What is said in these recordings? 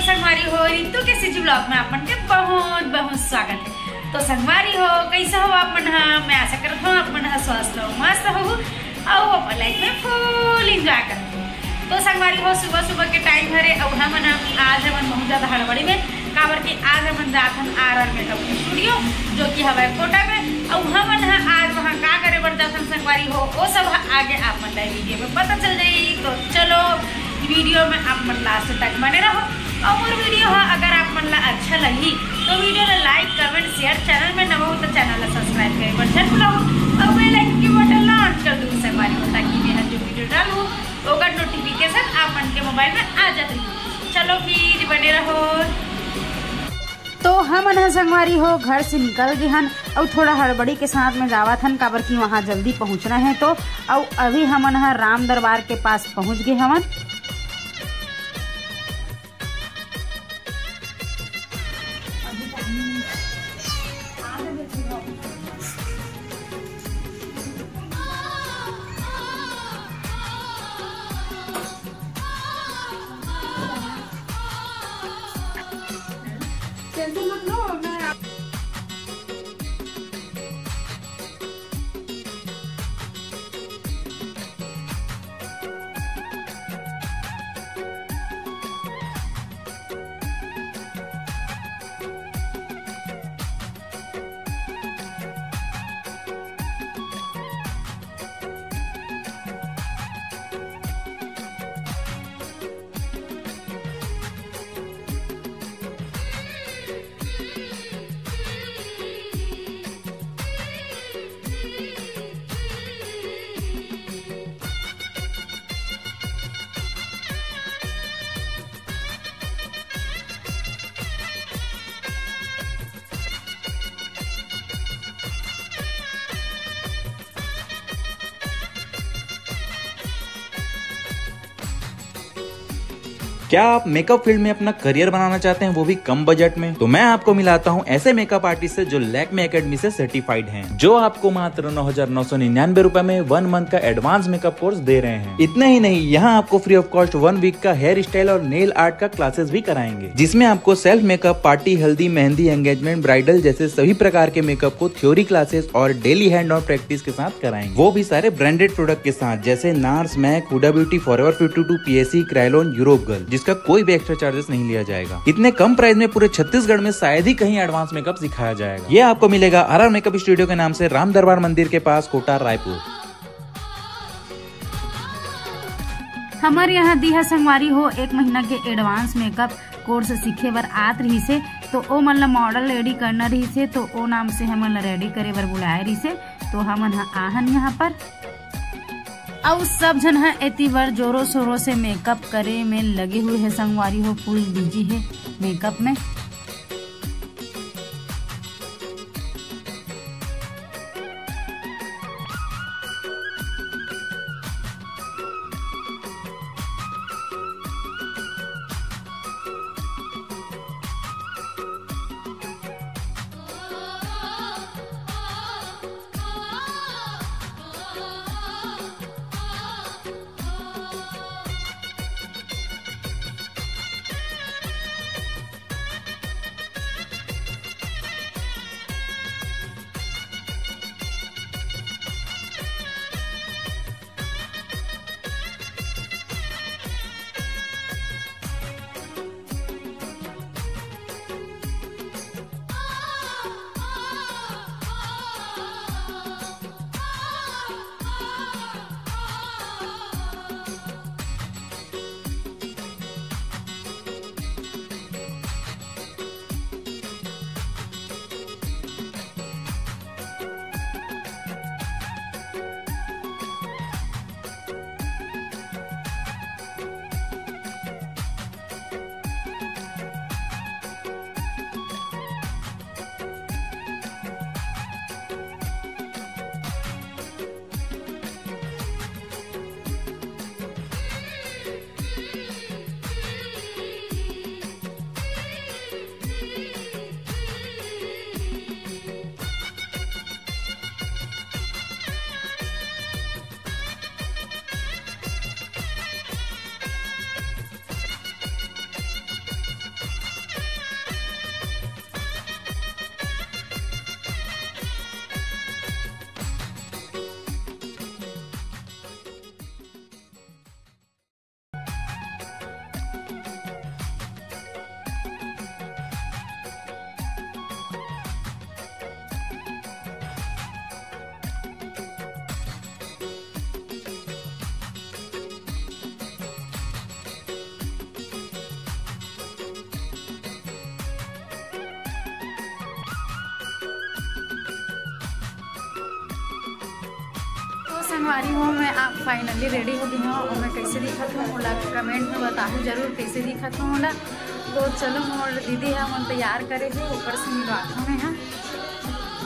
संगवारी हो रितु के सिजी ब्लॉग में अपन के बहुत बहुत स्वागत है। तो संगवारी हो कैसे हो आप मन? मैं आशा करता हूँ आप मन स्वस्थ हो, मस्त हो और अपन लाइफ में फुल इंजॉय करते हो। तो संगवारी हो सुबह सुबह के टाइम हरे और हम आज हम बहुत ज़्यादा हड़बड़ी में काबर कि आज हम जाथन RR मेकअप स्टूडियो जो कि हवा कोटा में और हम आज वहाँ का करे बर जाथन संगवारी हो वो सब आगे आप मन वीडियो में पता चल जाई। तो चलो वीडियो में आप मन लास्ट तक बने रहो और वीडियो अगर आप मन ला अच्छा लगी तो वीडियो ला लाइक कमेंट शेयर, चैनल में नवा हो तो चैनल ला सब्सक्राइब करे बर जरूर बुलाओ और बेल आइकन के बटन ला ऑन कर दो संगवारी हो ताकि मैं जो वीडियो डालूं ओकर नोटिफिकेशन आप मन के मोबाइल में आ जाती। चलो फिर बने रहो। तो हम संगवारी हो घर से निकल गए हन और थोड़ा हड़बड़ी के साथ में जावत हन काबर की वहाँ जल्दी पहुँचना है। तो और अभी हम राम दरबार के पास पहुँच गए हमन। क्या आप मेकअप फील्ड में अपना करियर बनाना चाहते हैं, वो भी कम बजट में? तो मैं आपको मिलाता हूं ऐसे मेकअप आर्टिस्ट से जो लैक्मे एकेडमी से सर्टिफाइड हैं, जो आपको मात्र 9,999 रुपए में 1 मंथ का एडवांस मेकअप कोर्स दे रहे हैं। इतना ही नहीं, यहाँ आपको फ्री ऑफ कॉस्ट 1 वीक का हेयर स्टाइल और नेल आर्ट का क्लासेस भी कराएंगे, जिसमें आपको सेल्फ मेकअप, पार्टी, हल्दी, मेहंदी, एंगेजमेंट, ब्राइडल जैसे सभी प्रकार के मेकअप को थ्योरी क्लासेस और डेली हैंड ऑन प्रैक्टिस के साथ कराएंगे, वो भी सारे ब्रांडेड प्रोडक्ट के साथ जैसे NARS, MAC, Huda Beauty, Forever 52, PSC, Kryolan, Europe Girl, जिसका कोई भी एक्स्ट्रा चार्जेस नहीं लिया जाएगा। इतने कम प्राइस में पूरे छत्तीसगढ़ में शायद ही कहीं एडवांस मेकअप सिखाया जाएगा। ये आपको मिलेगा RR मेकअप स्टूडियो के नाम से, राम दरबार मंदिर के पास, कोटा, रायपुर। हमारे यहाँ दिहा संगवारी हो 1 महीना के एडवांस मेकअप कोर्स सीखे बर आत रही से। तो ओ मन ला मॉडल रेडी करना रही से, तो ओ नाम से हमन ला रेडी करे बर बुलाए रही से। तो हमन आहन यहाँ पर और सब जन है एती बार जोरों शोरों से मेकअप करे में लगे हुए है। संगवारी हो फुल बिजी है मेकअप में। संगवारी हो मैं आप फाइनली रेडी हो गई हूँ और मैं कैसे दिखत हूँ मोला कमेंट में बताऊँ जरूर कैसे दिखत हूँ मोला। तो चलो मोर दीदी है मन तैयार करे है ऊपर से मिलवाता में है।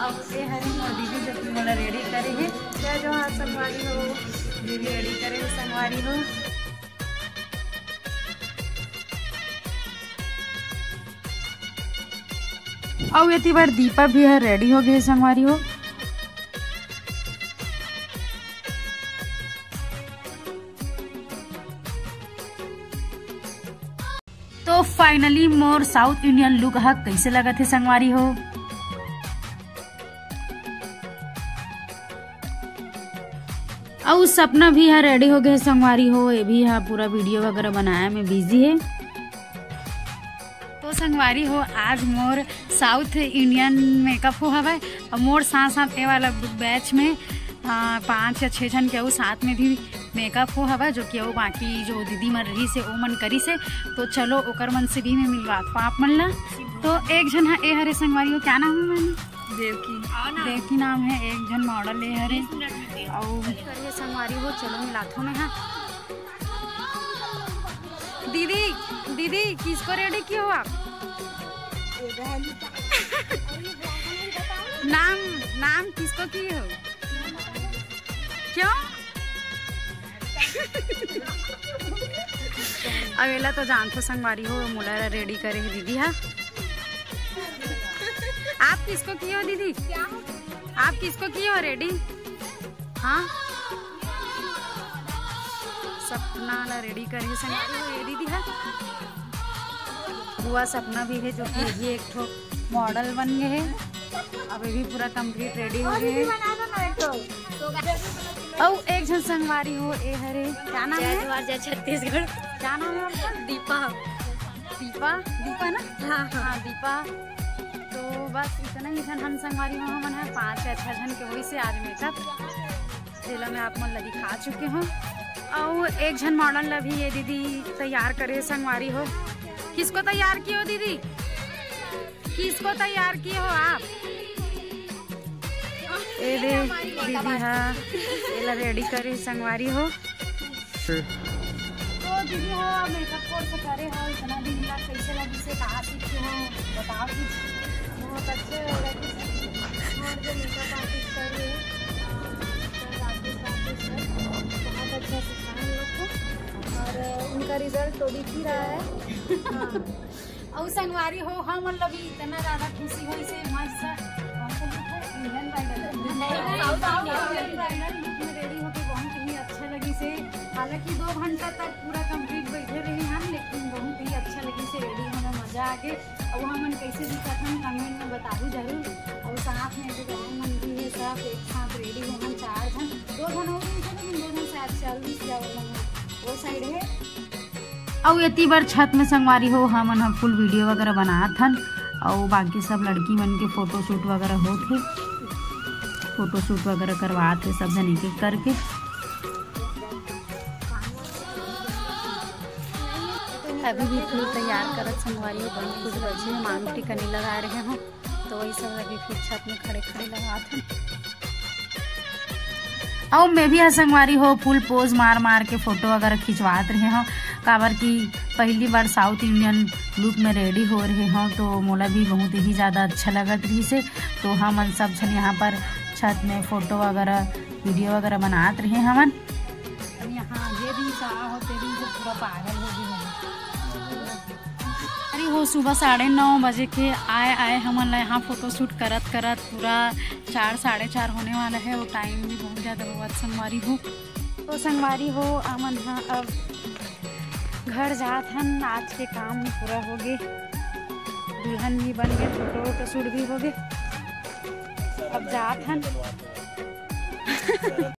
अब ये है मोर दीदी जब मोला रेडी करे है क्या जो हाँ संगवारी हो दीदी रेडी करे संगवारी हो। और ये बार दीपा भी है रेडी हो गई संगवारी हो। तो फाइनली मोर साउथ इंडियन लुक हा कैसे लगा थे संगवारी हो। और सपना भी है रेडी हो गए संगवारी हो। ये भी है पूरा वीडियो वगैरह बनाया में बिजी है। तो संगवारी हो आज मोर साउथ इंडियन मेकअप हो हवा और मोर साथ साथ ये वाला बैच में 5 या 6 जन के साथ में भी मेकअप हो हवा जो कि वो बाकी जो दीदी मन रही से वो मन करी से। तो चलो ओकर मन से भी मैं मिलवात आप मन ला। तो एक जन है ए हरे संगवारी हो क्या नाम है मैंने देवकी नाम है। एक जन मॉडल ए हरे और संगवारी हो चलो मिलाथो में। हाँ दीदी किसको रेडी किए हो आप? नाम किसको किए हो क्यों? अगला तो जानते संगवारी हो मोला रेडी करे है दीदी। हाँ आप किसको किए हो दीदी? आप किसको किए हो रेडी? हाँ सपना ला रेडी करे है संगवारी हो ये दीदी। हाँ बुआ सपना भी है जो कि ये एक ठो मॉडल बन गए है। अब ये भी पूरा कंप्लीट रेडी हो गए है। और एक जन संगवारी हो ए हरे क्या नाम है? जय छत्तीसगढ़। क्या नाम है आपका? दीपा ना। हाँ दीपा। तो बस इतना ही जन हम संगवारी हो मन है 5 या 6 जन के वही से आज मेकअप जिला में आप मन ला दिखा चुके हो। और एक जन मॉडल ला भी ये दीदी तैयार करे संगवारी हो। किसको तैयार किए हो दीदी? किसको तैयार किए हो आप? ए दे दीदी हाँ एला रेडी करे संगवारी हो। तो दीदी हो मेकअप कोर्स करे हो इतना दिन ला कैसे लगी से कहाँ सीखे हो बताओ कुछ। बहुत अच्छे लगे और जो मेकअप आर्टिस्ट करे बहुत अच्छा सिखाए हम लोग को और उनका रिजल्ट तो दिख ही रहा है। और संगवारी हो हम मतलब इतना ज़्यादा खुशी हो इसे मस्त रेडी होके बहुत ही अच्छा लगी से। हालांकि 2 घंटा तक पूरा कंप्लीट बैठे रहे हम लेकिन बहुत ही अच्छा लगी से रेडी होना मजा आ गए। और हम कैसे दिखा था कमेंट में बताओ जरूर। और साथ में जो गाँव मन भी है सब एक साथ रेडी होना 4 जन 2 जन हो गए लेकिन 2 जन शायद चल भी वो साइड है। और इतनी बार छत में संगवारी हो हम फुल वीडियो वगैरह बनात हन और बाकी सब लड़की मन के फोटोशूट वगैरह होते फोटोशूट वगैरह करवाते सब जन एक करके। अभी भी फूल तैयार करत संगवारी हो बहुत कुछ बचे मांग टिका नहीं लगा रहे हो तो वही सब लगे फिर छत में खड़े लगाते हैं। और मैं भी संगवारी हो फुल पोज मार के फोटो वगैरह खिंचवात रहे हो काबर की पहली बार साउथ इंडियन लुक में रेडी हो रहे हो तो मोला भी बहुत ही ज़्यादा अच्छा लगत रही से। तो हम सब जन यहाँ पर छत में फोटो वगैरह वीडियो वगैरह बनाते रहे हमन। यहाँ ये भी कहाँ होते भी जो पूरा पागल हो गई अरे हो सुबह 9:30 बजे के आए हमन यहाँ फोटोशूट करत पूरा 4 साढ़े 4 होने वाला है। वो टाइम भी बहुत ज़्यादा हुआ संगवारी हो। तो संगवारी हो अमन हाँ अब घर जात हन आज के काम पूरा हो गए दुल्हन भी बन गए फोटोशूट भी हो गए अब जात हन।